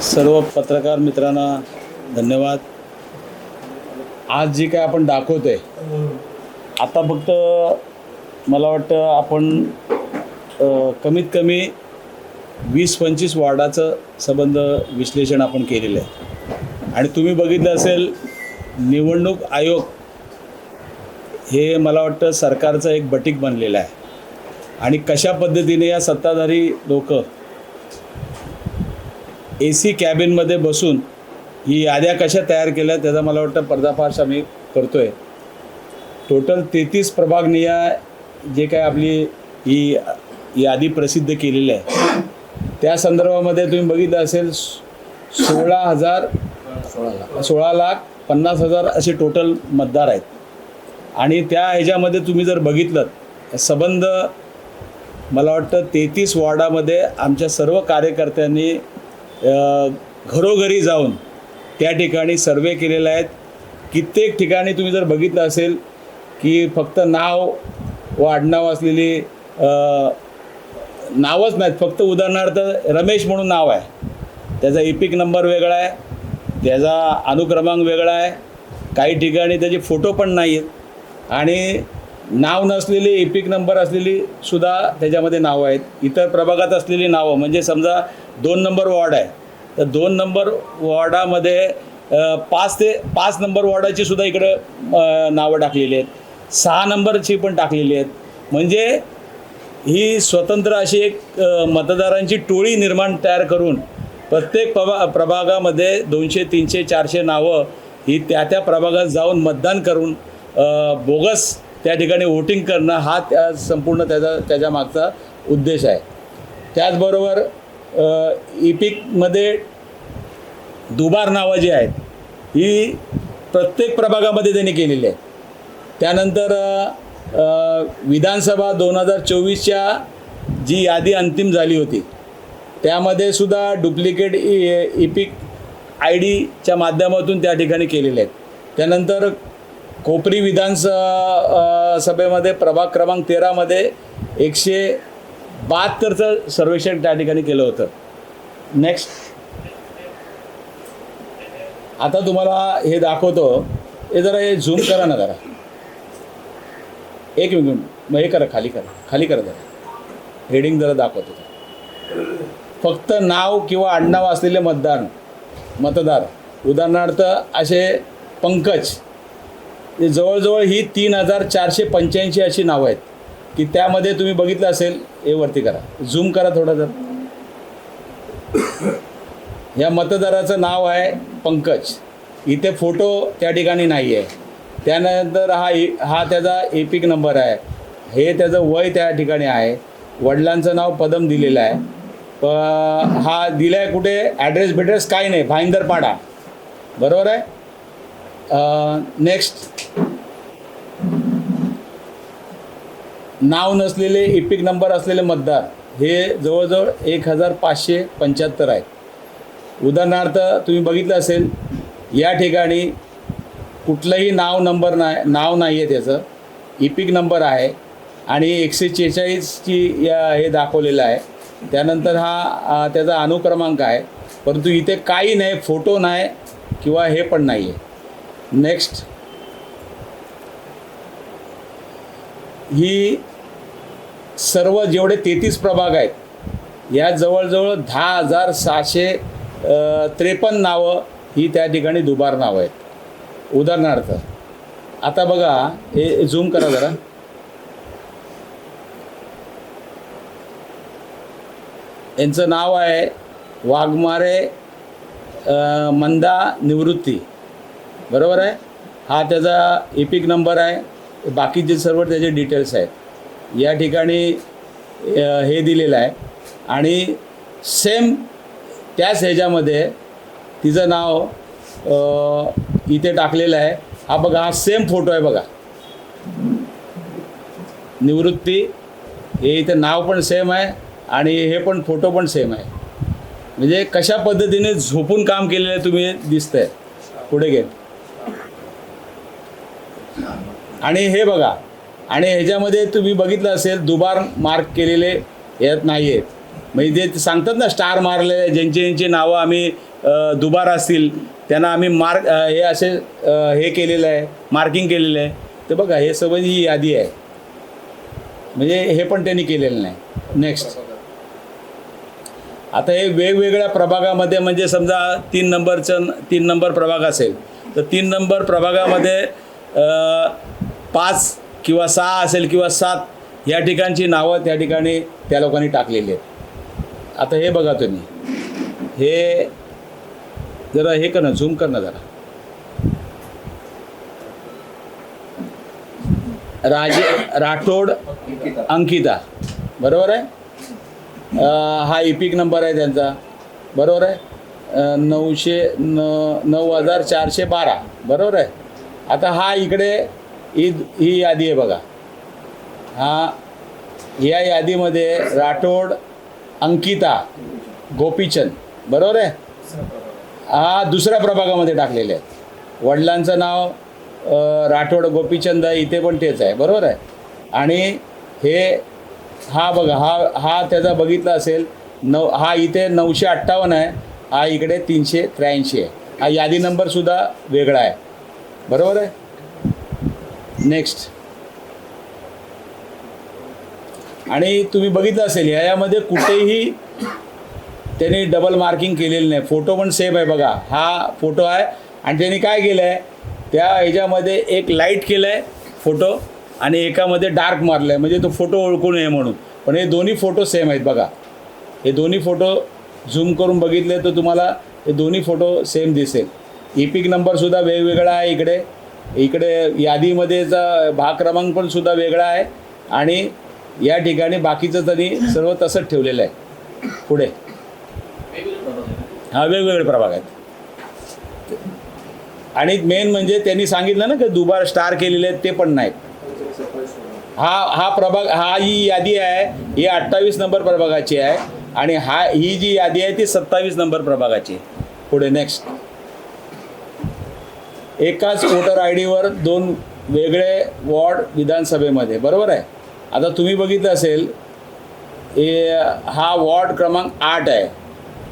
सर्व पत्रकार मित्रांना धन्यवाद। आज जी काय आपण दाखवतोय आता फक्त मला वाटतं आपण कमीत कमी 20-25 वॉर्डाचं संबंध विश्लेषण आपण केलेलं आहे आणि तुम्ही बघितलं असेल निवडणूक आयोग हे मला वाटतं सरकारचं एक बटीक बनलेलं आहे आणि कशा पद्धतीने या सत्ताधारी लोक AC कॅबिनमध्ये बसून ही याद्या कशा तयार केल्या त्याचा मला वाटतं पर्दाफाश आम्ही करतोय। टोटल 33 प्रभागनीय जे काय आपली ही यादी प्रसिद्ध केलेली आहे त्या संदर्भामध्ये तुम्ही बघितलं असेल 16,50,000 असे टोटल मतदार आहेत आणि त्या ह्याच्यामध्ये तुम्ही जर बघितलं संबंध मला वाटतं 33 वॉर्डामध्ये आमच्या सर्व कार्यकर्त्यांनी घरोघरी जाऊन त्या ठिकाणी सर्वे केलेले आहेत। कित्येक ठिकाणी तुम्ही जर बघितलं असेल की फक्त नाव व आडनाव असलेली नावच नाहीत, फक्त उदाहरणार्थ रमेश म्हणून नाव आहे, त्याचा एपिक नंबर वेगळा आहे, त्याचा अनुक्रमांक वेगळा आहे, काही ठिकाणी त्याचे फोटो पण नाही आहेत आणि नाव नसलेली एपिक नंबर असलेली सुद्धा त्याच्यामध्ये नावं आहेत। इतर प्रभागात असलेली नावं म्हणजे समजा 2 नंबर वॉर्ड आहे तर 2 नंबर वॉर्डामध्ये 5 नंबर वॉर्डाची सुद्धा इकडं नावं टाकलेली आहेत, 6 नंबरची पण टाकलेली आहेत। म्हणजे ही स्वतंत्र अशी एक मतदारांची टोळी निर्माण तयार करून प्रत्येक प्रभागामध्ये 200, 300, 400 नावं ही त्या प्रभागात जाऊन मतदान करून बोगस त्या ठिकाणी वोटिंग करणं हा संपूर्ण त्याच्या मागचा उद्देश आहे। त्याचबरोबर इपिकमध्ये दुबार नावं जी आहेत ही प्रत्येक प्रभागामध्ये त्यांनी केलेली आहेत। त्यानंतर विधानसभा 2024च्या जी यादी अंतिम झाली होती त्यामध्ये सुद्धा डुप्लिकेट इपिक ID च्या माध्यमातून त्या ठिकाणी केलेले आहेत। त्यानंतर कोपरी विधानसभेमध्ये प्रभाग क्रमांक 13मध्ये 172चं सर्वेक्षण त्या ठिकाणी केलं होतं। नेक्स्ट आता तुम्हाला हे दाखवतो, हे जरा हे झूम करा ना जरा, एक मिनिट मग हे करा, खाली करा जरा, हेडिंग जरा दाखवतो। फक्त नाव किंवा आडनाव असलेले मतदार उदाहरणार्थ असे पंकज, जवळजवळ ही 3,485 अशी नावं आहेत की त्यामध्ये तुम्ही बघितलं असेल, हे वरती करा, झूम करा थोडं जर, या मतदाराचं नाव आहे पंकज, इथे फोटो त्या ठिकाणी नाही आहे। त्यानंतर हा त्याचा एपिक नंबर आहे, हे त्याचं वय त्या ठिकाणी आहे, वडिलांचं नाव पदम दिलेलं आहे, हा दिला आहे कुठे, ॲड्रेस काही नाही, भाईंदरपाडा, बरोबर आहे। नेक्स्ट नाव नसलेले एपिक नंबर असलेले मतदार हे जवळजवळ 1,575 आहेत। उदाहरणार्थ तुम्ही बघितलं असेल या ठिकाणी कुठलंही नाव नाही आहे, त्याचं एपिक नंबर आहे आणि 146ची हे दाखवलेलं आहे। त्यानंतर हा त्याचा अनुक्रमांक आहे, परंतु इथे काही नाही, फोटो नाही किंवा हे पण नाही आहे। नेक्स्ट ही सर्व जेवढे 33 प्रभाग आहेत या जवळजवळ 10,653 नावं ही त्या ठिकाणी दुबार नावं आहेत। उदाहरणार्थ आता बघा, हे झूम करा जरा, यांचं नाव आहे वाघमारे मंदा निवृत्ती, बरोबर आहे, हा त्याचा एपिक नंबर आहे, बाकीचे सर्व त्याचे डिटेल्स आहेत। या ठिकाणी हे दिलेलं आहे आणि सेम त्याच ह्याच्यामध्ये तिचं नाव इथे टाकलेलं आहे, हा बघा, हा सेम फोटो आहे बघा, निवृत्ती, हे इथे नाव पण सेम आहे आणि हे पण फोटो पण सेम आहे। म्हणजे कशा पद्धतीने झोपून काम केलेलं आहे तुम्ही दिसतंय, पुढे घे, आणि हे बघा, आणि ह्याच्यामध्ये तुम्ही बघितलं असेल दुबार मार्क केलेले यात नाही आहेत। म्हणजे ते सांगतात ना स्टार मारले ज्यांची नावं आम्ही दुबार असतील त्यांना आम्ही हे असे हे केलेलं आहे, मार्किंग केलेलं आहे. तर बघा हे सगळं ही यादी आहे, म्हणजे हे पण त्यांनी केलेलं नाही. नेक्स्ट, आता हे वेगवेगळ्या प्रभागामध्ये, म्हणजे समजा 3 नंबर प्रभाग असेल तर 3 नंबर प्रभागामध्ये 5 किंवा 6 असेल किंवा 7 या ठिकाणची नावं त्या ठिकाणी त्या लोकांनी टाकलेली आहेत. आता हे बघा तुम्ही, हे जरा हे कर ना, झूम कर ना जरा. राठोड अंकिता, बरोबर आहे. हा इपिक नंबर आहे त्यांचा, बरोबर आहे. 9,412, बरोबर आहे. आता हा इकडे ही यादी आहे बघा. या यादीमध्ये राठोड अंकिता गोपीचंद, बरोबर आहे. हा दुसऱ्या प्रभागामध्ये टाकलेले आहेत. वडिलांचं नाव राठोड गोपीचंद आहे, इथे पण तेच आहे, बरोबर आहे. आणि हा बघा, हा त्याचा बघितला असेल हा इथे 958 आहे, हा इकडे 383 आहे. हा यादी नंबरसुद्धा वेगळा आहे, बरोबर आहे. नेक्स्ट, आणि तुम्ही बघितलं असेल यामध्ये कुठेही त्यांनी डबल मार्किंग केलेलं नाही. फोटो पण सेम आहे बघा, हा फोटो आहे. आणि त्यांनी काय केलं आहे, त्या ह्याच्यामध्ये एक लाईट केलं आहे फोटो आणि एकामध्ये डार्क मारलं आहे, म्हणजे तो फोटो ओळखू नये म्हणून. पण हे दोन्ही फोटो सेम आहेत बघा. हे दोन्ही फोटो झूम करून बघितले तर तुम्हाला हे दोन्ही फोटो सेम दिसेल. इपिक नंबरसुद्धा वेगवेगळा आहे इकडे यादीमध्येचा भाग क्रमांक पण सुद्धा वेगळा आहे. आणि या ठिकाणी बाकीचं तरी सर्व तसंच ठेवलेलं आहे. पुढे हा वेगवेगळे प्रभाग आहेत. आणि मेन म्हणजे त्यांनी सांगितलं ना की दुबार स्टार केलेले आहेत, ते पण नाहीत. हा प्रभाग, ही यादी आहे ही 28 नंबर प्रभागाची आहे. आणि ही जी यादी आहे ती 27 नंबर प्रभागाची. पुढे नेक्स्ट, एकाच वोटर आय डीवर 2 वेगळे वॉर्ड विधानसभेमध्ये, बरोबर आहे. आता तुम्ही बघितलं असेल हा वॉर्ड क्रमांक 8 आहे,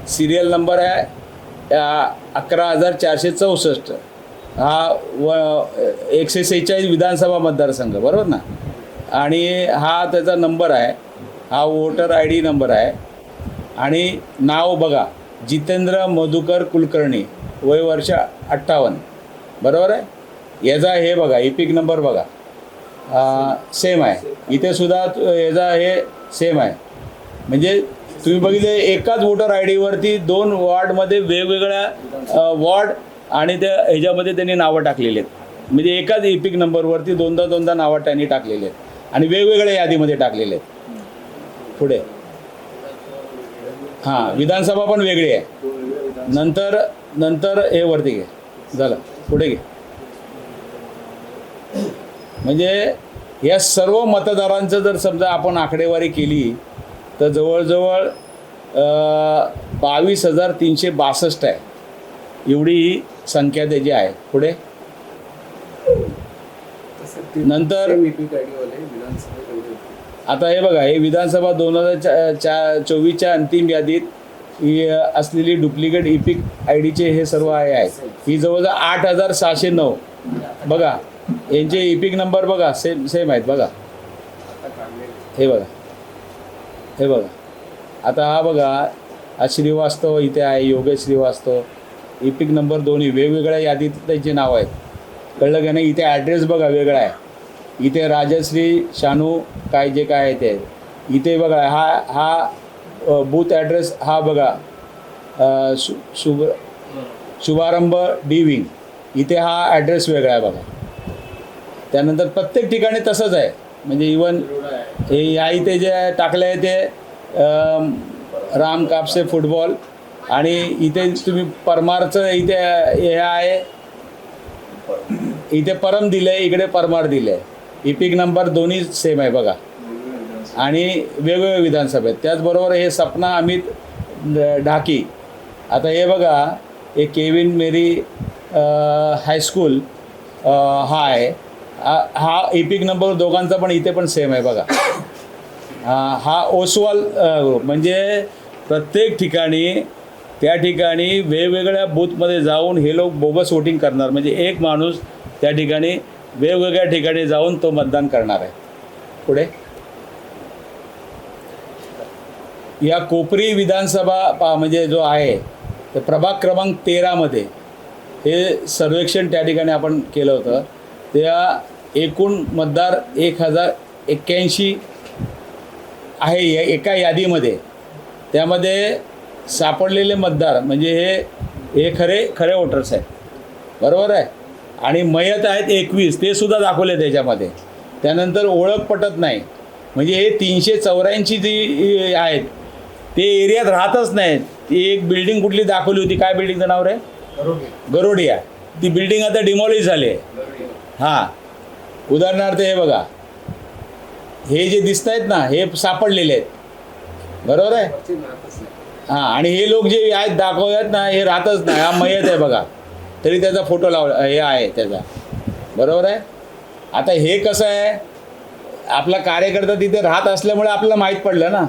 सिरियल नंबर आहे 11,464. हा 146 विधानसभा मतदारसंघ, बरोबर ना. आणि हा त्याचा नंबर आहे, हा वोटर आय डी नंबर आहे. आणि नाव बघा, जितेंद्र मधुकर कुलकर्णी, वय वर्ष 58, बरोबर आहे. याचा हे बघा इपिक नंबर बघा सेम आहे, इथे सुद्धा याचा हे सेम आहे. म्हणजे तुम्ही बघितले एकाच वोटर आय डीवरती 2 वॉर्डमध्ये वेगवेगळ्या वॉर्ड आणि त्या ह्याच्यामध्ये त्यांनी नावं टाकलेली आहेत. म्हणजे एकाच इपिक नंबरवरती 2दा नावं त्यांनी टाकलेली आहेत आणि वेगवेगळ्या यादीमध्ये टाकलेले आहेत. पुढे हां, विधानसभा पण वेगळी आहे. नंतर हे वरती घे, झालं, पुढे घे. म्हणजे या सर्व मतदारांचं जर समजा आपण आकडेवारी केली तर जवळजवळ 22,362 आहे, एवढी ही संख्या त्याची आहे. पुढे नंतर आता हे बघा, हे विधानसभा 2024च्या अंतिम यादीत ही असलेली डुप्लिकेट इपिक आय डीचे हे सर्व आहेत. ही जवळजवळ 8,609 बघा. यांचे इपिक नंबर बघा सेम आहेत बघा. हे बघा. आता हा बघा, हा श्रीवास्तव इथे आहे, योगेश श्रीवास्तव. इपिक नंबर दोन्ही वेगवेगळ्या यादीत त्यांचे नाव आहेत, कळलं का नाही. इथे ॲड्रेस बघा वेगळा आहे, इथे राजश्री शानू काय जे काय आहे ते. इथे बघा हा बूथ ॲड्रेस हा बघा शुभारंभ डी विंग, इथे हा ॲड्रेस वेगळा आहे बघा. त्यानंतर प्रत्येक ठिकाणी तसंच आहे. म्हणजे इवन हे ह्या इथे जे टाकलं आहे ते राम कापसे फुटबॉल. आणि इथे तुम्ही परमारचं इथे हे आहे, इथे परम दिलं आहे, इकडे परमार दिलं आहे. इपिक नंबर दोन्ही सेम आहे बघा. आणि वेगवेगळे विधानसभेत. त्याचबरोबर हे सपना अमित ढाकी. आता हे बघा, हे केविन मेरी हायस्कूल हा आहे. हा इपिक नंबर दोघांचा पण इथे पण सेम आहे बघा. हा ओसवाल म्हणजे प्रत्येक ठिकाणी त्या ठिकाणी वेगवेगळ्या बूथमध्ये जाऊन हे लोक बोगस वोटिंग करणार. म्हणजे एक माणूस त्या ठिकाणी वेगवेगळ्या ठिकाणी जाऊन तो मतदान करणार आहे. पुढे या कोपरी विधानसभा म्हणजे जो आहे तर प्रभाग क्रमांक 13मध्ये हे सर्वेक्षण त्या ठिकाणी आपण केलं होतं. त्या एकूण मतदार 1081 आहे एका यादीमध्ये. त्यामध्ये सापडलेले मतदार म्हणजे हे खरे वोटर्स आहेत, बरोबर आहे. आणि मयत आहेत 21, ते सुद्धा दाखवले त्याच्यामध्ये. त्यानंतर ओळख पटत नाही म्हणजे हे 384 जी आहेत ते एरियात राहतच नाहीत. ती एक बिल्डिंग कुठली दाखवली होती, काय बिल्डिंगचं नाव रे? गरोडिया. ती बिल्डिंग आता डिमॉलिश झाली आहे. हां, उदाहरणार्थ हे बघा, हे जे दिसत आहेत ना हे सापडलेले आहेत, बरोबर आहे. हां, आणि हे लोक जे आहेत दाखवतात ना हे राहतच नाही. हा मयत आहे बघा, तरी त्याचा फोटो हे आहे त्याचा, बरोबर आहे. आता हे कसं आहे, आपला कार्यकर्ता तिथे राहत असल्यामुळे आपल्याला माहीत पडलं ना.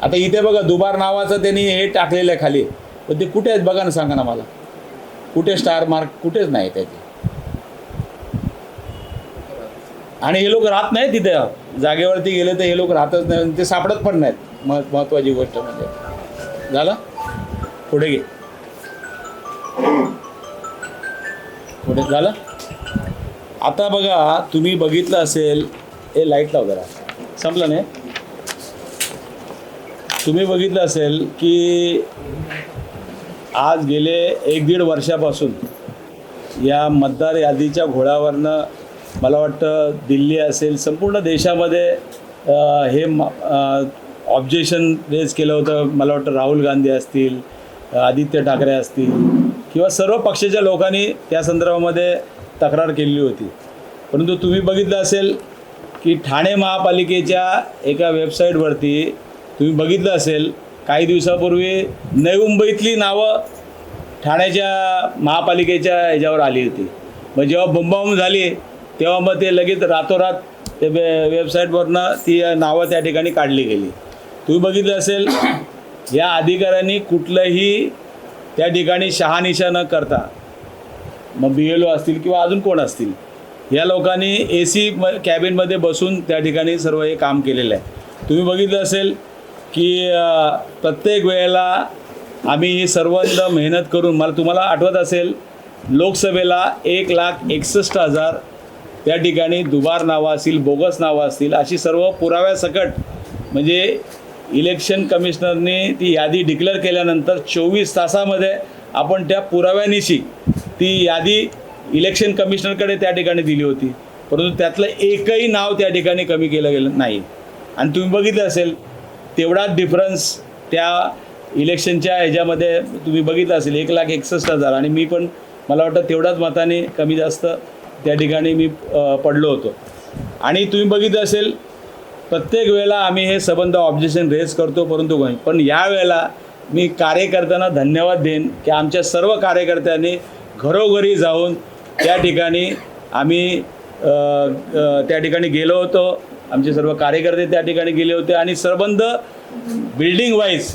आता इथे बघा दुबार नावाचं त्यांनी हे टाकलेलं आहे खाली, पण ते कुठे आहेत बघा ना, सांगा ना मला. कुठे स्टार मार्क कुठेच नाही त्याचे. आणि हे लोक राहत नाहीत तिथे, जागेवरती गेले तर हे लोक राहतच नाही, ते सापडत पण नाहीत. महत्त्वाची गोष्ट म्हणजे झालं. पुढे घे, पुढे झालं. आता बघा, तुम्ही बघितलं असेल, हे लाईट लाव जरा, संपलं नाही. तुम्ही बघितलं असेल की आज गेले 1-1.5 वर्षापासून या मतदार यादीच्या घोळावरनं मला वाटतं दिल्ली असेल, संपूर्ण देशामध्ये हे ऑब्जेक्शन रेज केलं होतं. मला वाटतं राहुल गांधी असतील, आदित्य ठाकरे असतील किंवा सर्व पक्षाच्या लोकांनी त्या संदर्भामध्ये तक्रार केलेली होती. परंतु तुम्ही बघितलं असेल की ठाणे महापालिकेच्या एका वेबसाईटवरती तुम्ही बघितलं असेल काही दिवसापूर्वी नवी मुंबईतली नावं ठाण्याच्या महापालिकेच्या ह्याच्यावर आली होती. मग जेव्हा बोंबाबोंब झाली तेव्हा मग ते लगेच रातोरात ते वेबसाईटवरनं ती नावं त्या ठिकाणी काढली गेली. तुम्ही बघितलं असेल या अधिकाऱ्यांनी कुठलंही त्या ठिकाणी शहानिशा न करता, मग BLO असतील किंवा अजून कोण असतील, या लोकांनी AC कॅबिनमध्ये बसून त्या ठिकाणी सर्व हे काम केलेलं आहे. तुम्ही बघितलं असेल की प्रत्येक वेळेला आम्ही ही सर्वांद मेहनत करून, मला तुम्हाला आठवत असेल लोकसभेला 1,61,000 त्या ठिकाणी दुबार नावं असतील, बोगस नावं असतील, अशी सर्व पुराव्यासकट म्हणजे इलेक्शन कमिशनरने ती यादी डिक्लेअर केल्यानंतर 24 तासामध्ये आपण त्या पुराव्यानिशी ती यादी इलेक्शन कमिशनरकडे त्या ठिकाणी दिली होती. परंतु त्यातलं एकही नाव त्या ठिकाणी कमी केलं गेलं नाही. आणि तुम्ही बघितलं असेल तेवढाच डिफरन्स त्या इलेक्शनच्या ह्याच्यामध्ये तुम्ही बघितलं असेल, 1,61,000 आणि मी पण मला वाटतं तेवढ्याच मताने कमी जास्त त्या ठिकाणी मी पडलो होतो. आणि तुम्ही बघितलं असेल प्रत्येक वेळेला आम्ही हे संबंध ऑब्जेक्शन रेज करतो, परंतु पण यावेळेला मी कार्यकर्त्यांना धन्यवाद देईन की आमच्या सर्व कार्यकर्त्यांनी घरोघरी जाऊन त्या ठिकाणी आम्ही त्या ठिकाणी गेलो होतो. आमचे सर्व कार्यकर्ते त्या ठिकाणी गेले होते आणि संबंध बिल्डिंग वाईज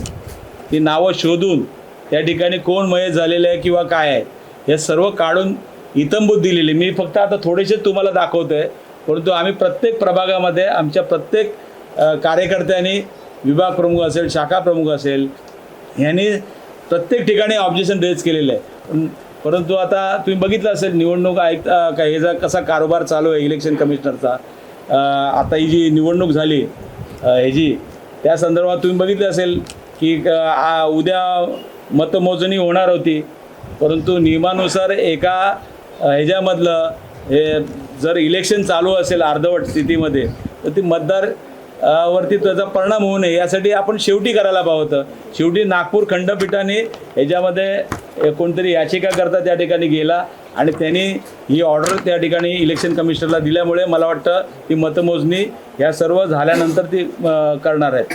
ती नावं शोधून त्या ठिकाणी कोण मयत झालेलं आहे किंवा काय आहे हे सर्व काढून इतंबूत दिलेली. मी फक्त आता थोडेसे तुम्हाला दाखवतो आहे, परंतु आम्ही प्रत्येक प्रभागामध्ये आमच्या प्रत्येक कार्यकर्त्यांनी, विभाग प्रमुख असेल, शाखा प्रमुख असेल, यांनी प्रत्येक ठिकाणी ऑब्जेक्शन रेज केलेलं आहे. परंतु आता तुम्ही बघितलं असेल निवडणूक ऐकता का ह्याचा कसा कारभार चालू आहे इलेक्शन कमिशनरचा. आता ही जी निवडणूक झाली ह्याची त्या संदर्भात तुम्ही बघितलं असेल की उद्या मतमोजणी होणार होती, परंतु नियमानुसार एका ह्याच्यामधलं हे जर इलेक्शन चालू असेल अर्धवट स्थितीमध्ये तर ती मतदार वरती त्याचा परिणाम होऊ नये यासाठी आपण शेवटी करायला पाहिजे होतं. शेवटी नागपूर खंडपीठाने ह्याच्यामध्ये कोणतरी याचिकाकर्ता त्या ठिकाणी गेला आणि त्यांनी ही ऑर्डर त्या ठिकाणी इलेक्शन कमिशनरला दिल्यामुळे मला वाटतं ती मतमोजणी ह्या सर्व झाल्यानंतर ती करणार आहेत.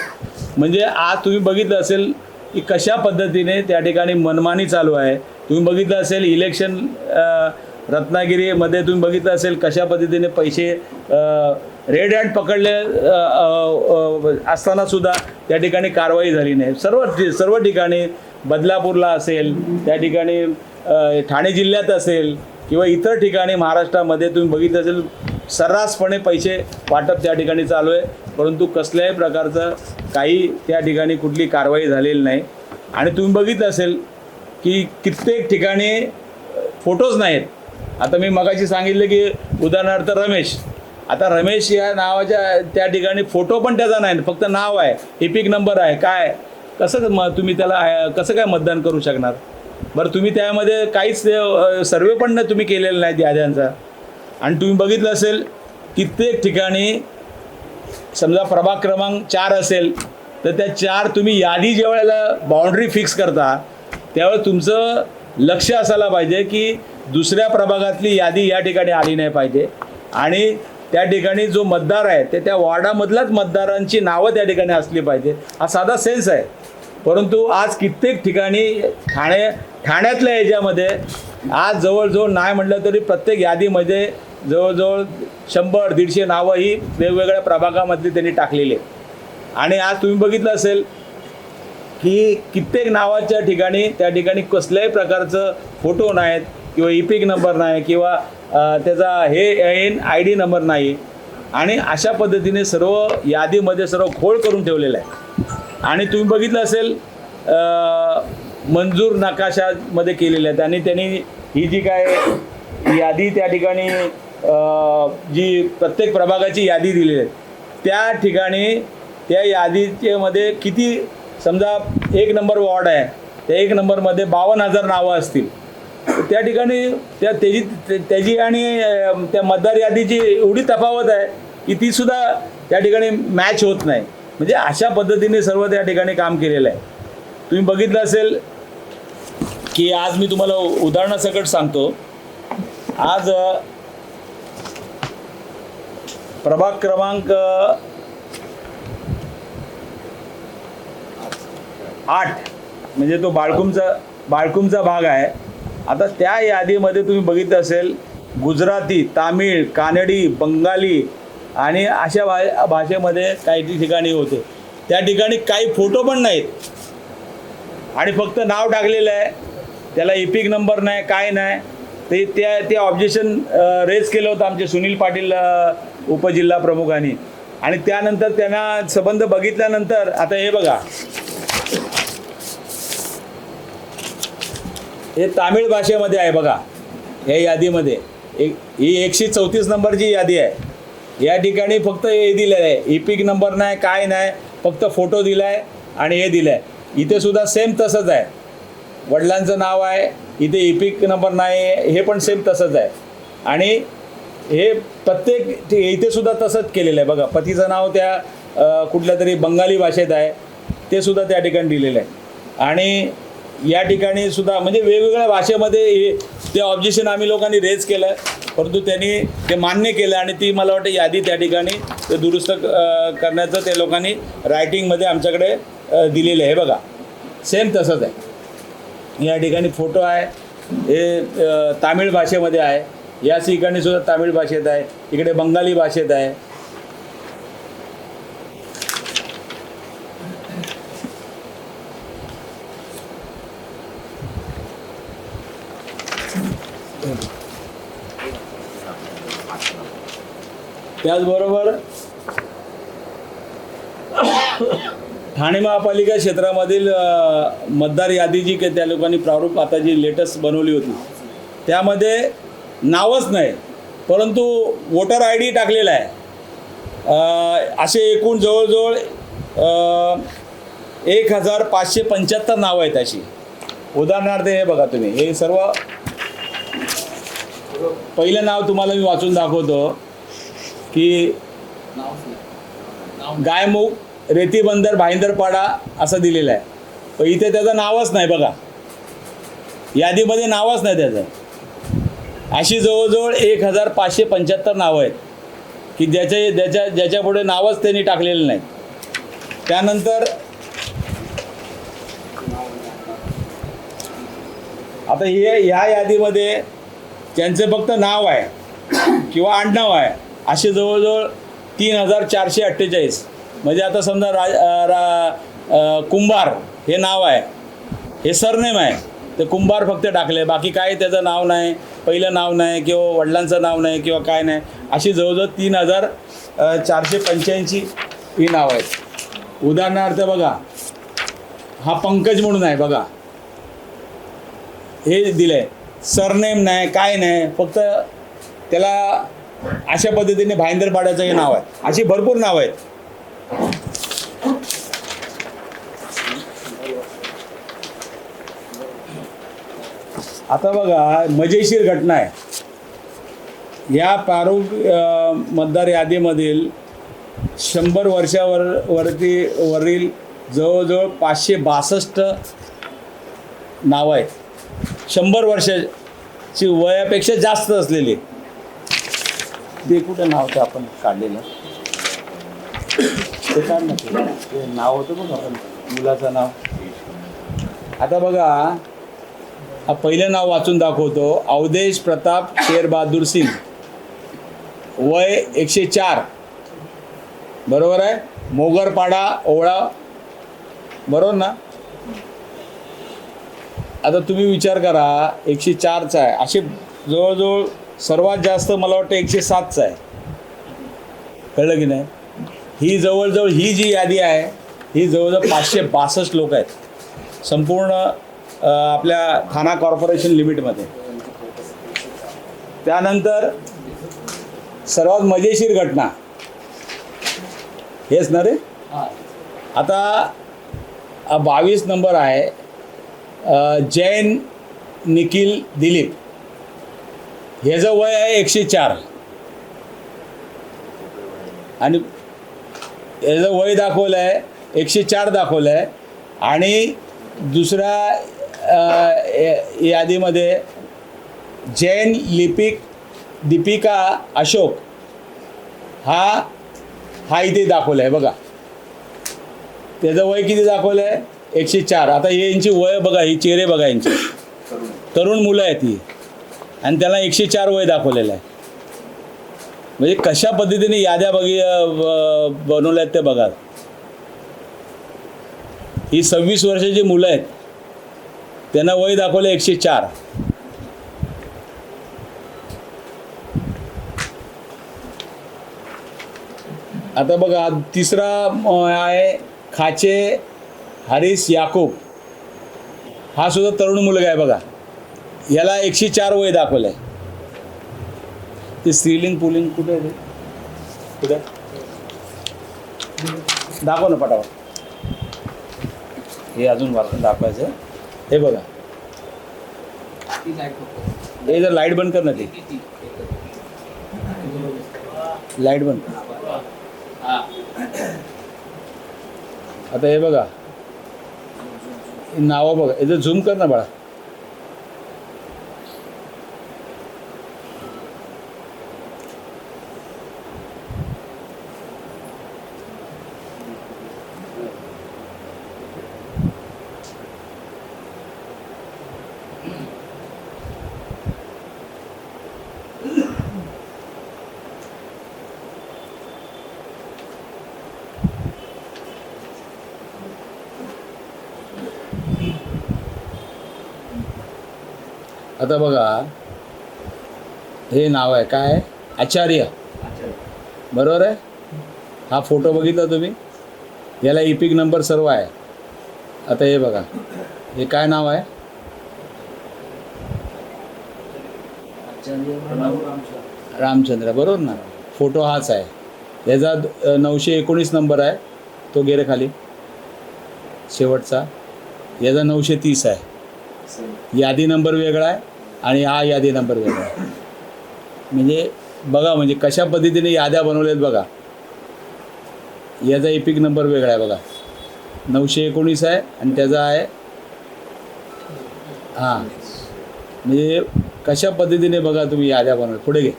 म्हणजे आज तुम्ही बघितलं असेल की कशा पद्धतीने त्या ठिकाणी मनमानी चालू आहे. तुम्ही बघितलं असेल इलेक्शन रत्नागिरीमध्ये तुम्ही बघितलं असेल कशा पद्धतीने पैसे रेड हँड पकडले असताना सुद्धा त्या ठिकाणी कारवाई झाली नाही. सर्व ठिकाणी बदलापूरला असेल, त्या ठिकाणी ठाणे जिल्ह्यात असेल किंवा इतर ठिकाणी महाराष्ट्रामध्ये तुम्ही बघितलं असेल सर्रासपणे पैसे वाटप त्या ठिकाणी चालू आहे, परंतु कसल्याही प्रकारचं काही त्या ठिकाणी कुठली कारवाई झालेली नाही. आणि तुम्ही बघितलं असेल की कित्येक ठिकाणी फोटोज नाहीत. आता मी मगाशी सांगितलं की उदाहरणार्थ रमेश, आता रमेश या नावाच्या त्या ठिकाणी फोटो पण त्याचा नाही, फक्त नाव आहे, इपिक नंबर आहे. काय कसं तुम्ही त्याला कसं काय मतदान करू शकणार? बरं, तुम्ही त्यामध्ये काहीच सर्वे पण तुम्ही केलेला नाही याद्यांचा. आणि तुम्ही बघितलं असेल कित्येक ठिकाणी समजा प्रभाग क्रमांक 4 असेल तर त्या 4 तुम्ही यादी ज्यावेळेला बाउंड्री फिक्स करता त्यावेळेस तुमचं लक्ष असायला पाहिजे की दुसऱ्या प्रभागातली यादी या ठिकाणी आली नाही पाहिजे आणि त्या ठिकाणी जो मतदार आहे ते त्या वॉर्डामधल्याच मतदारांची नावं त्या ठिकाणी असली पाहिजे. हा साधा सेन्स आहे. परंतु आज कित्येक ठिकाणी ठाण्यातल्या याच्यामध्ये आज जवळजवळ नाही म्हटलं तरी प्रत्येक यादीमध्ये जवळजवळ 100-150 नावं ही वेगवेगळ्या प्रभागामधली त्यांनी टाकलेली आहेत. आणि आज तुम्ही बघितलं असेल की कित्येक नावाच्या ठिकाणी त्या ठिकाणी कसल्याही प्रकारचं फोटो नाहीत किंवा इपिक नंबर नाही किंवा त्याचा ID नंबर नाही. आणि अशा पद्धतीने सर्व यादीमध्ये सर्व खोळ करून ठेवलेलं आहे. आणि तुम्ही बघितलं असेल मंजूर नकाशामध्ये केलेले आहेत आणि त्यांनी ही जी काय यादी त्या ठिकाणी जी प्रत्येक प्रभागाची यादी दिलेली आहे त्या ठिकाणी त्या यादीमध्ये किती समजा 1 नंबर वॉर्ड आहे, त्या 1 नंबरमध्ये 52,000 नावं असतील, त्या ठिकाणी त्याची आणि त्या मतदार यादीची एवढी तफावत आहे की तीसुद्धा त्या ठिकाणी मॅच होत नाही. म्हणजे अशा पद्धतीने सर्व त्या ठिकाणी काम केलेलं आहे. तुम्ही बघितलं असेल की आज मी तुम्हाला उदाहरणासकट सांगतो. आज प्रभाग क्रमांक 8 म्हणजे तो बाळकुमचा भाग आहे. आता त्या यादीमध्ये तुम्ही बघितलं असेल गुजराती, तामिळ, कानडी, बंगाली आणि अशा भाषेमध्ये काही ठिकाणी होते. त्या ठिकाणी काही फोटो पण नाहीत आणि फक्त नाव टाकलेलं आहे, त्याला इपिक नंबर नाही, काय नाही. ते ऑब्जेक्शन रेज केलं होतं आमचे सुनील पाटील उपजिल्हा प्रमुखांनी. आणि त्यानंतर त्यांना संबंध बघितल्यानंतर आता हे बघा, हे तामिळ भाषेमध्ये आहे बघा. या यादीमध्ये ही 134 नंबरची यादी आहे. या ठिकाणी फक्त हे दिलेलं आहे, इपिक नंबर नाही, काय नाही, फक्त फोटो दिला आहे आणि हे दिलं आहे. इथे सुद्धा सेम तसंच आहे, वडिलांचं नाव आहे, इथे इपिक नंबर नाही, हे पण सेम तसंच आहे. आणि हे प्रत्येक इथे सुद्धा तसंच केलेलं आहे बघा. पतीचं नाव त्या कुठल्या तरी बंगाली भाषेत आहे, ते सुद्धा त्या ठिकाणी दिलेलं आहे. आणि या ठिकाणी सुद्धा म्हणजे वेगवेगळ्या भाषेमध्ये ते ऑब्जेक्शन आम्ही लोकांनी रेज केलं, परंतु त्यांनी ते मान्य केलं आणि ती मला वाटतं यादी त्या ठिकाणी ते दुरुस्त करण्याचं ते लोकांनी रायटिंगमध्ये आमच्याकडे दिलेलं आहे बघा. सेम तसंच आहे. या ठिकाणी फोटो आहे, हे तामिळ भाषेमध्ये आहे, या ठिकाणी सुद्धा तामिळ भाषेत आहे, इकडे बंगाली भाषेत आहे. त्याचबरोबर ठाणे महापालिका क्षेत्रामधील मतदार यादी जी काही त्या लोकांनी प्रारूप आता जी लेटेस्ट बनवली होती त्यामध्ये नावच नाही, परंतु वोटर ID टाकलेला आहे. असे एकूण जवळजवळ 1575 नावं आहेत अशी. उदाहरणार्थ हे बघा तुम्ही, हे सर्व पहिलं नाव तुम्हाला मी वाचून दाखवतो की गायमुख रेतीबंदर भाईंदरपाडा असं दिलेलं आहे, पण इथे त्याचं नावच नाही बघा, यादीमध्ये नावच नाही त्याचं. अशी जवळजवळ 1575 नावं आहेत की ज्याच्या पुढे नावच त्यांनी टाकलेलं नाही. त्यानंतर आता ह्या यादीमध्ये त्यांचे फक्त नाव आहे किंवा आडनाव आहे, असे जवळजवळ 3448. म्हणजे आता समजा कुंभार हे नाव आहे, हे सरनेम आहे, ते कुंभार फक्त टाकले, बाकी काय त्याचं नाव नाही, पहिलं नाव नाही किंवा वडिलांचं नाव नाही किंवा काय नाही, अशी जवळजवळ 3485 ही नाव आहेत. उदाहरणार्थ बघा, हा पंकज म्हणून आहे बघा, हे दिलं आहे, सरनेम नाही काय नाही, फक्त त्याला अशा पद्धतीने भाईंदर पाड्याचं हे नाव आहे. अशी भरपूर नावं आहेत. आता बघा, मजेशीर घटना आहे. या पारुग मतदार यादीमधील 100 वरील जवळजवळ 562 नावं आहेत. 100 वर्षाची वयापेक्षा जास्त असलेली. ते कुठं नाव ते आपण काढलेलं, ते काढ ना, ते नाव होतं बघ आपण मुलाचं नाव. आता बघा, हा पहिलं नाव वाचून दाखवतो. अवधेश प्रताप शेरबहादूर सिंग, वय 104, बरोबर आहे. मोगरपाडा ओवळा, बरोबर ना. आता तुम्ही विचार करा, 104चा आहे. असे जवळजवळ सर्वात जास्त मला वाटतं 107चा आहे. कळलं की नाही. ही जवळजवळ ही जी यादी आहे, ही जवळजवळ 562 लोक आहेत संपूर्ण आपल्या ठाणा कॉर्पोरेशन लिमिटमध्ये. त्यानंतर सर्वात मजेशीर घटना हेच ना रे. आता 22 नंबर आहे, जैन निखिल दिलीप, ह्याचं वय आहे 104 आणि ह्याचं वय दाखवलं आहे 104 दाखवलं आहे. आणि दुसऱ्या यादीमध्ये जैन दीपिका अशोक हा इथे दाखवलं आहे बघा. त्याचं वय किती दाखवलं आहे 104. आता यांची वय बघा, ही चेहरे बघा, यांची तरुण मुलं आहेत ही, आणि त्याला 104 वय दाखवलेलं आहे. म्हणजे कशा पद्धतीने याद्या बनवल्या आहेत ते बघा. ही 26 वर्षाची मुलं आहेत, त्यांना वय दाखवलं 104. आता बघा, तिसरा आहे खाचे हरीस याकूब, हा सुद्धा तरुण मुलगा आहे बघा, याला 104 वय दाखवलं आहे. ते स्त्रीलिंग पुलिंग कुठे आहे, कुठे दाखव ना पटापट. हे अजून वाचून दाखवायचं. हे बघा, हे जर लाईट बंद कर ना, ते लाईट बंद. आता हे बघा, नावं बघा, याचं झूम कर ना बाळा. आता बघा, हे नाव आहे काय, आचार्य, बरोबर आहे. हा फोटो बघितला तुम्ही, याला इपिक नंबर सर्व आहे. आता हे बघा, हे काय नाव आहे, रामचंद्र, बरोबर ना. फोटो हाच आहे. याचा 919 नंबर आहे, तो गेले खाली शेवटचा. याचा 930 आहे. यादी नंबर वेगळा आहे आणि हा यादी नंबर वेगळा आहे. म्हणजे बघा, म्हणजे कशा पद्धतीने याद्या बनवल्यात बघा. याचा इपिक नंबर वेगळा आहे बघा, 919 आहे आणि त्याचा आहे हां. म्हणजे कशा पद्धतीने बघा तुम्ही याद्या बनवल्या. पुढे घे.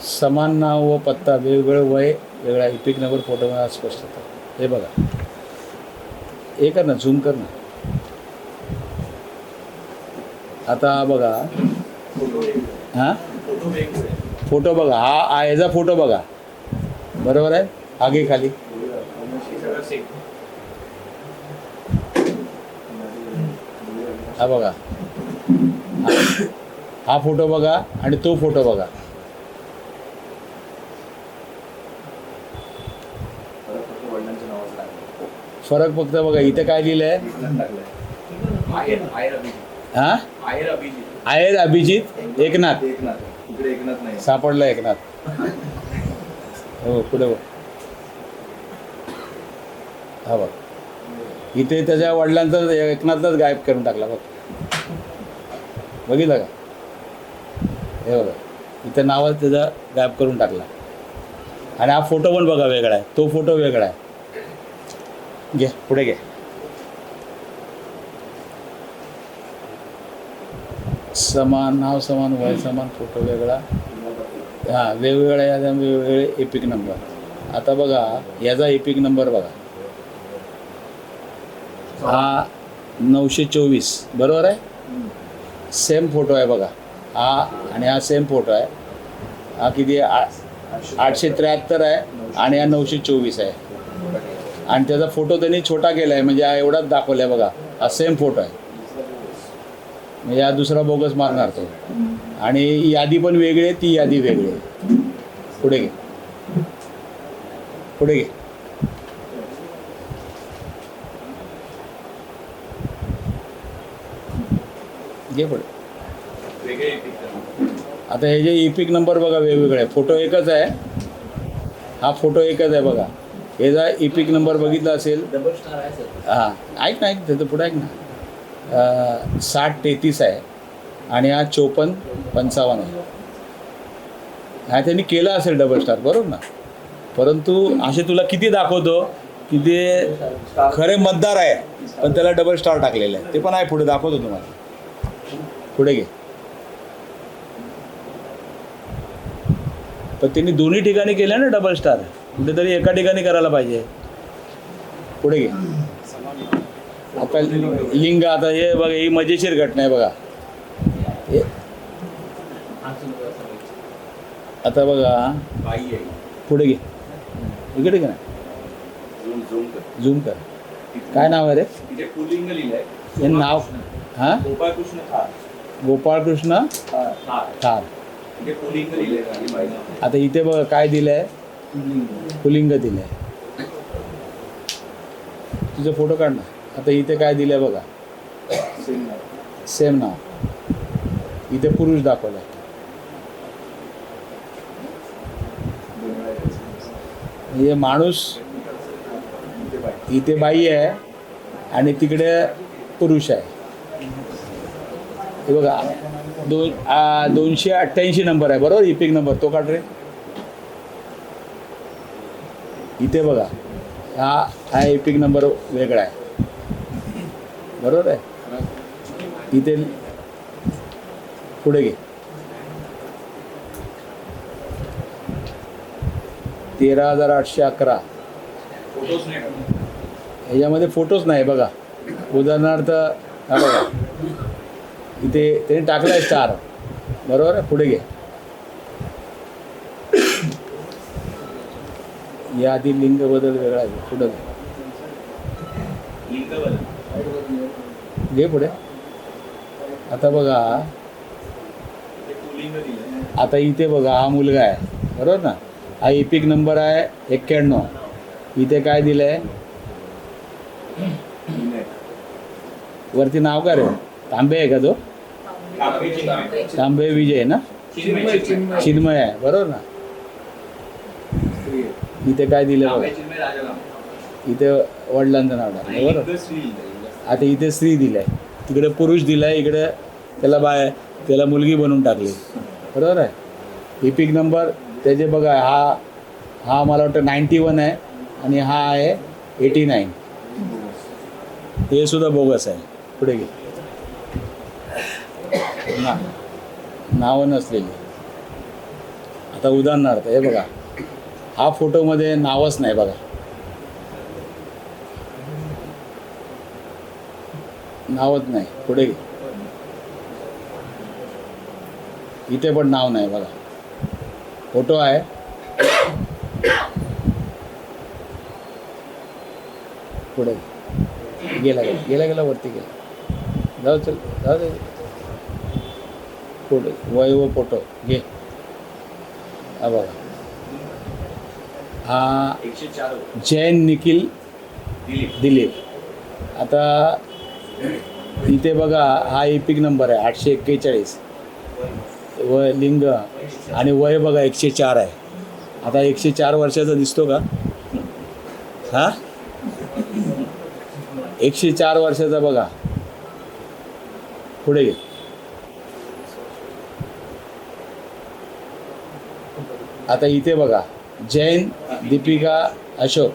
समान नाव व पत्ता, वेगवेगळं वय, वेगळा इपिक नंबर, फोटो स्पष्ट होतं. हे बघा, हे कर ना, झूम कर ना. आता बघा, हां फोटो बघा, हा याचा फोटो बघा, बरोबर आहे, आगे खाली. हा बघा, हा फोटो बघा आणि तो फोटो बघा. फरक फक्त बघा, इथे काय लिहिलंय, हा आहेर अभिजित एकनाथ. सापडला एकनाथ. हो पुढे बघ, हा बघ, इथे त्याच्या वडिलांचा एकनाथलाच गायब करून टाकला बघ. बघितलं का, हे बघा, इथे नावच त्याचा गायब करून टाकला. आणि हा फोटो पण बघा वेगळा आहे, तो फोटो वेगळा आहे. घे पुढे घे. समान नाव, समान वय, समान फोटो वेगळा, हां वेगवेगळा, याचा वेगवेगळे एपिक नंबर. आता बघा याचा एपिक नंबर बघा, हा 924 बरोबर आहे. सेम फोटो आहे बघा, हा आणि हा सेम फोटो आहे. हा किती 873 आहे आणि हा 924 आहे. आणि त्याचा फोटो त्यांनी छोटा केला आहे, म्हणजे हा एवढाच दाखवला आहे बघा. हा सेम फोटो आहे, म्हणजे हा दुसरा बोगस मारणार तो. आणि यादी पण वेगळी आहे, ती यादी वेगळी आहे. पुढे घे, पुढे घे. घे पुढे. आता हे जे इपिक नंबर बघा वेगवेगळे आहे, फोटो एकच आहे, हा फोटो एकच आहे बघा. याचा इपिक नंबर बघितला असेल, हां ऐक ना, ऐक त्याचं पुढे ऐक ना, 6033 आहे आणि हा 5455 आहे. हा त्यांनी केलं असेल डबल स्टार, बरोबर ना. परंतु असे तुला किती दाखवतो की ते खरे मतदार आहे पण त्याला डबल स्टार टाकलेलं आहे, ते पण आहे पुढे दाखवतो तुम्हाला. पुढे घे. पण त्यांनी दोन्ही ठिकाणी केलं ना डबल स्टार, कुठेतरी एका ठिकाणी करायला पाहिजे. पुढे घे. आता लिंग, आता हे बघा, ही मजेशीर घटना आहे बघा. आता बघा पुढे घे, इकडे घे ना, झूम कर. काय नाव आहे रे, हे नाव, हां गोपाळकृष्ण थार. आता इथे बघा काय दिलं आहे, पुलिंग दिलं आहे. तुझा फोटो काढ ना. आता इथे काय दिलं आहे बघा, सेम नाव. इथे पुरुष दाखवला आहे, हे माणूस, इथे बाई आहे आणि तिकडे पुरुष आहे. हे बघा 288 नंबर आहे बरोबर, इपिक नंबर तो काढ रे. इथे बघा, हा इपिक नंबर वेगळा आहे, बरोबर आहे. इथे पुढे घे. 13,811. ह्याच्यामध्ये फोटोच नाही बघा. उदाहरणार्थ हा बघा, इथे त्यांनी टाकला आहे स्टार, बरोबर आहे. पुढे घे. या आधी लिंग बदल वेगळा आहे, पुढे घे पुढे. आता बघा, आता इथे बघा हा मुलगा आहे बरोबर ना, हा इपिक नंबर आहे 91. इथे काय दिलं आहे वरती, नाव काय रे, तांबे आहे का तो, तांबे विजय ना, चिन्मय आहे बरोबर ना. इथे काय दिलं बघा, इथे वडिलांचं नाव टाकलं बरोबर. आता इथे स्त्री दिलं आहे, तिकडे पुरुष दिला आहे, इकडे त्याला मुलगी बनवून टाकली, बरोबर आहे. इपिक नंबर त्याचे बघा, हा मला वाटतं 91 आहे आणि हा आहे 89. हे सुद्धा बोगस आहे. पुढे घे. नावं नसलेली. आता उदाहरणार्थ हे बघा, हा फोटोमध्ये नावच नाही बघा, नावच नाही. पुढे घे. इथे पण नाव नाही बघा. फोटो आहे. पुढे गेला गेला गेला वरती गेला. जाऊ चल जाऊ दे. पुढे वय व फोटो घे. हा बघा, हा जैन निखिल दिलीप. आता इथे बघा, हा एपिक नंबर आहे 841. वय लिंग आणि वय बघा 104 आहे. आता 104 वर्षाचा दिसतो का? हा 104 वर्षाचा बघा. पुढे घे. आता इथे बघा, जैन दीपिका अशोक.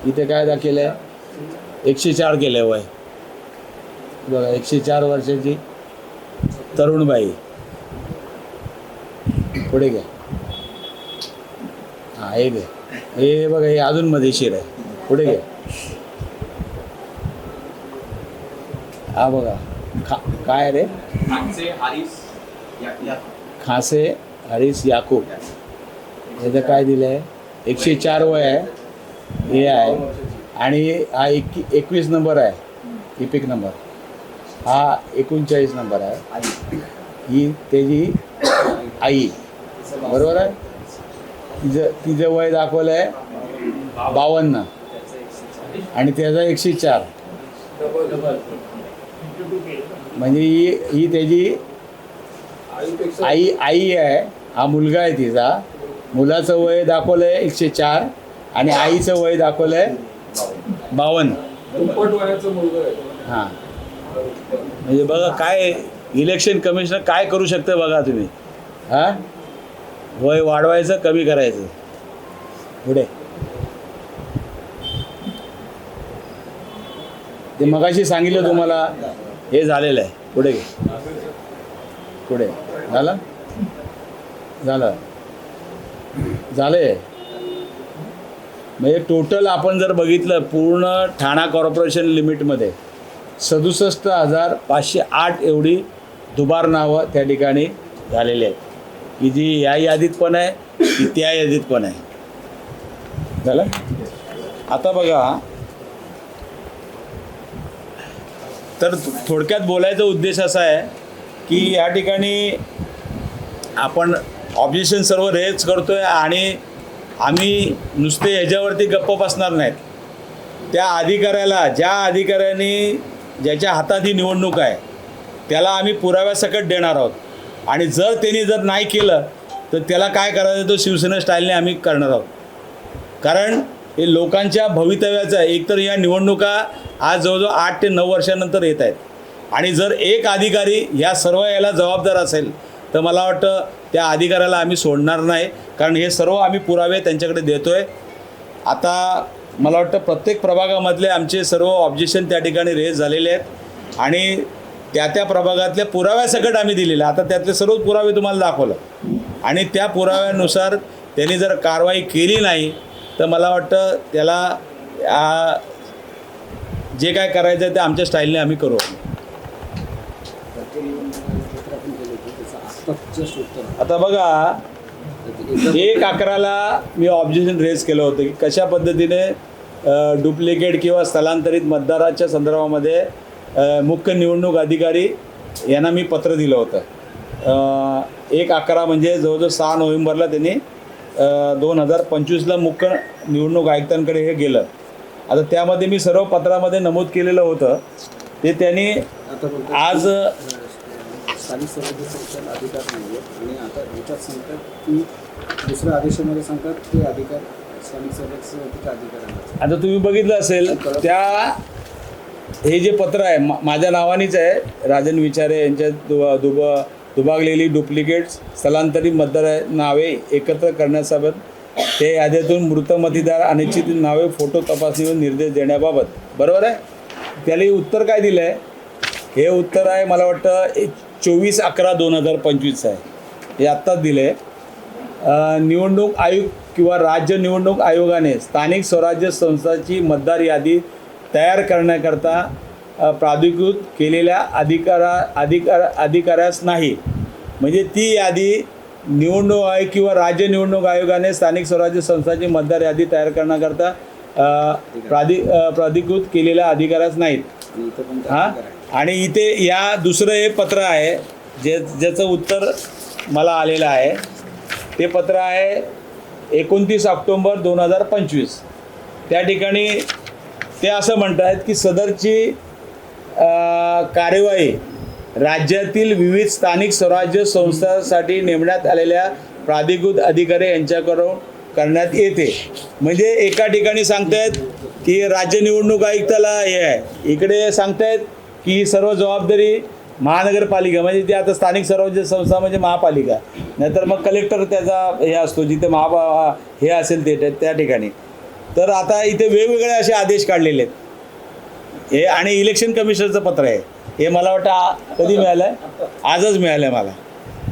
इथे काय दाखवलं आहे? 104 केलं आहे वय बघा. 104 वर्षाची तरुणबाई. पुढे घ्या. हां हे घे. हे बघा, हे अजून मजेशीर आहे. पुढे घ्या. हा बघा, काय रे? खासे हरीस याकूब. याचं काय दिलं आहे? 104 वय आहे. हे आहे. आणि हा 21 नंबर आहे इपिक नंबर. हा 39 नंबर आहे. ही त्याची आई, बरोबर आहे. तिचं वय दाखवलं आहे 52 आणि त्याचा 104. म्हणजे ही त्याची आई आहे. हा मुलगा आहे तिचा. मुलाचं वय दाखवलं आहे 104 आणि आईचं वय दाखवलं आहे 52. हां, म्हणजे बघा काय इलेक्शन कमिशनर काय करू शकतं बघा तुम्ही. हां, वय वाढवायचं कमी करायचं. पुढे ते मगाशी सांगितलं तुम्हाला, हे झालेलं आहे. पुढे घे. पुढे झालं झालं झालंय. म्हणजे टोटल आपण जर बघितलं पूर्ण ठाणा कॉर्पोरेशन लिमिटमध्ये 67,508 एवढी दुबार नावं त्या ठिकाणी झालेली आहेत, की जी या यादीत पण आहे, की त्या यादीत पण आहे. झालं. आता बघा, तर थोडक्यात बोलायचा उद्देश असा आहे की या ठिकाणी आपण ऑब्जेक्शन सर्व रेज करतो आहे आणि आम्ही नुसते ह्याच्यावरती गप्प बसणार नाहीत. त्या अधिकाऱ्याला, ज्या अधिकाऱ्यांनी ज्याच्या हातात ही निवडणूक आहे त्याला आम्ही पुराव्यासकट देणार आहोत. आणि जर त्यांनी जर नाही केलं तर त्याला काय करायचं तो शिवसेना स्टाईलने आम्ही करणार आहोत. कारण हे लोकांच्या भवितव्याचं आहे. एकतर या निवडणुका आज जवळजवळ 8 ते 9 वर्षानंतर येत आहेत आणि जर एक अधिकारी ह्या सर्व याला जबाबदार असेल तर मला वाटतं त्या अधिकाऱ्याला आम्ही सोडणार नाही. कारण हे सर्व आम्ही पुरावे त्यांच्याकडे देतो आहे. आता मला वाटतं प्रत्येक प्रभागामधले आमचे सर्व ऑब्जेक्शन त्या ठिकाणी रेज झालेले आहेत आणि त्या प्रभागातल्या पुराव्यासकट आम्ही दिलेलं. आता त्यातले सर्व पुरावे तुम्हाला दाखवलं आणि त्या पुराव्यानुसार त्यांनी जर कारवाई केली नाही तर मला वाटतं त्याला जे काय करायचं आहे ते आमच्या स्टाईलने आम्ही करू. आता बघा, 1/11ला मी ऑब्जेक्शन रेज केलं होतं की कशा पद्धतीने डुप्लिकेट किंवा स्थलांतरित मतदाराच्या संदर्भामध्ये मुख्य निवडणूक अधिकारी यांना मी पत्र दिलं होतं. 1/11 म्हणजे जवळजवळ 6 नोव्हेंबरला त्यांनी 2025ला मुख्य निवडणूक आयुक्तांकडे हे गेलं. आता त्यामध्ये मी सर्व पत्रामध्ये नमूद केलेलं होतं ते त्यांनी आज स्थानिक स्वराज्य संस्थेला अधिकार नाही आहेत आणि आता याच्यात सांगतात की दुसऱ्या आदेशामध्ये सांगतात ते अधिकार स्थानिक स्वराज्य संस्थेच्या अधिकाऱ्यांना. आता तुम्ही बघितलं असेल त्या हे जे पत्र आहे माझ्या नावानेच आहे, राजन विचारे यांच्या दुभागलेली डुप्लिकेट स्थलांतरित मतदार नावे एकत्र करण्याबाबत ते यादीतून मृत मतदार अनिश्चित नावे फोटो तपासणीवर निर्देश देण्याबाबत, बरोबर आहे. त्याला उत्तर काय दिलं आहे? हे उत्तर आहे मला वाटतं 24/11/2025 आहे. हे आत्ताच दिलं आहे. निवडणूक आयोग किंवा राज्य निवडणूक आयोगाने स्थानिक स्वराज्य संस्थांची मतदार यादी तयार करण्याकरता प्राधिकृत केलेल्या अधिकाऱ्यास नाही. म्हणजे ती यादी निवडणूक आयोग किंवा राज्य निवडणूक आयोगाने स्थानिक स्वराज्य संस्थांची मतदार यादी तयार करण्याकरता प्राधिकृत केलेल्या अधिकाराच नाहीत. आणि इथं पण ते हां अधिकार आहे. आणि इथे या दुसरं हे पत्र आहे ज्याचं उत्तर मला आलेलं आहे. ते पत्र आहे 29 ऑक्टोंबर 2025. त्या ठिकाणी ते असं म्हणत आहेत की सदरची कार्यवाही राज्यातील विविध स्थानिक स्वराज्य संस्थांसाठी नेमण्यात आलेल्या प्राधिकृत अधिकारी यांच्याकडून करण्यात येते. म्हणजे एका ठिकाणी सांगतायत की राज्य निवडणूक आयुक्ताला हे आहे, इकडे सांगतायत की ही सर्व जबाबदारी महानगरपालिका म्हणजे ती आता स्थानिक स्वराज्य संस्था म्हणजे महापालिका, नाहीतर मग कलेक्टर त्याचा हे असतो जिथे हे असेल ते त्या ठिकाणी. तर आता इथे वेगवेगळे असे आदेश काढलेले आहेत हे. आणि इलेक्शन कमिशनरचं पत्र आहे हे, मला वाटतं कधी मिळालं आहे, आजच मिळालं आहे मला.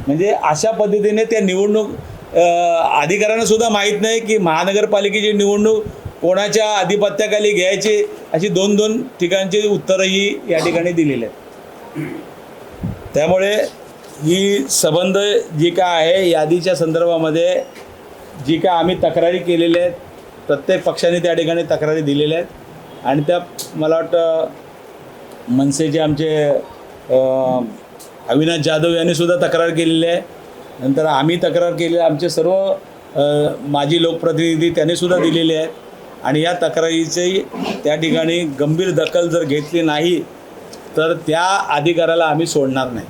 म्हणजे अशा पद्धतीने त्या निवडणूक अधिकाऱ्यांना सुद्धा माहीत नाही की महानगरपालिकेची निवडणूक कोणाच्या आधिपत्याखाली घ्यायची, अशी 2-2 ठिकाणची उत्तरंही या ठिकाणी दिलेली आहेत. त्यामुळे ही संबंध जी काय आहे यादीच्या संदर्भामध्ये जी काय आम्ही तक्रारी केलेल्या आहेत, प्रत्येक पक्षाने त्या ठिकाणी तक्रारी दिलेल्या आहेत. आणि त्या मला वाटतं मनसेचे आमचे अविनाश जाधव यांनी सुद्धा तक्रार केलेली आहे. नंतर आम्ही तक्रार केलेली, आमचे सर्व माजी लोकप्रतिनिधी त्यांनी सुद्धा दिलेले आहेत. आणि या तक्रारीची त्या ठिकाणी गंभीर दखल जर घेतली नाही तर त्या अधिकाऱ्याला आम्ही सोडणार नाही.